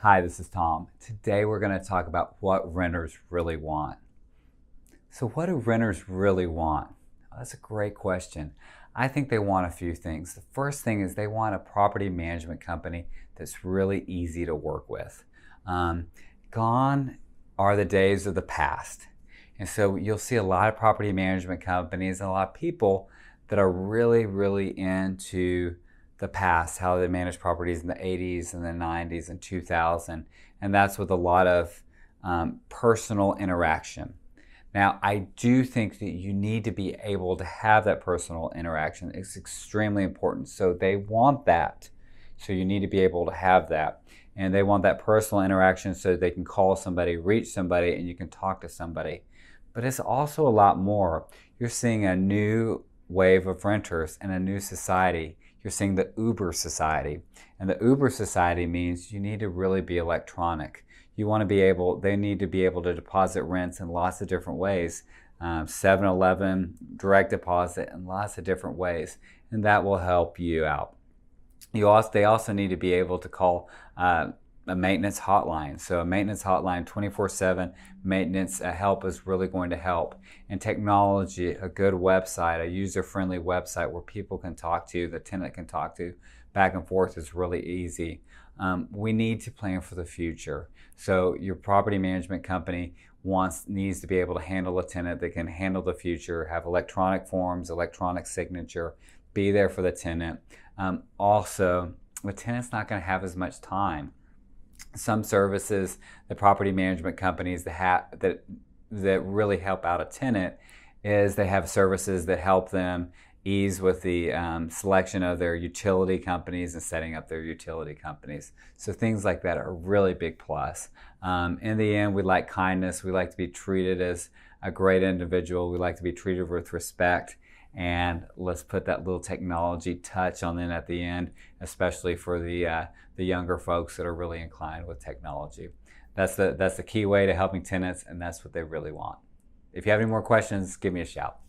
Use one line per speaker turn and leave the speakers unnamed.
Hi, this is Tom. Today we're going to talk about what renters really want. So what do renters really want? Well, that's a great question. I think they want a few things. The first thing is they want a property management company that's really easy to work with. Gone are the days of the past. And so you'll see a lot of property management companies and a lot of people that are really into the past, how they managed properties in the 80s and the 90s and 2000. And that's with a lot of personal interaction. Now, I do think that you need to be able to have that personal interaction. It's extremely important. So they want that. So you need to be able to have that. And they want that personal interaction so they can call somebody, reach somebody, and you can talk to somebody. But it's also a lot more. You're seeing a new wave of renters and a new society. You're seeing the Uber society. And the Uber society means you need to really be electronic. You want to be able, they need to be able to deposit rents in lots of different ways. 7-Eleven, direct deposit in lots of different ways. And that will help you out. They also need to be able to call a maintenance hotline. So a maintenance hotline 24/7 maintenance help is really going to help. And technology, a good website, a user-friendly website where people can talk to, the tenant can talk to back and forth is really easy. We need to plan for the future. So your property management company needs to be able to handle a tenant that can handle the future, have electronic forms, electronic signature, be there for the tenant. Also, the tenant's not going to have as much time. Some services, the property management companies that really help out a tenant is they have services that help them ease with the selection of their utility companies and setting up their utility companies. So things like that are a really big plus. In the end, we like kindness. We like to be treated as a great individual. We like to be treated with respect. And let's put that little technology touch on it at the end, especially for the younger folks that are really inclined with technology. That's the key way to helping tenants, and that's what they really want. If you have any more questions, give me a shout.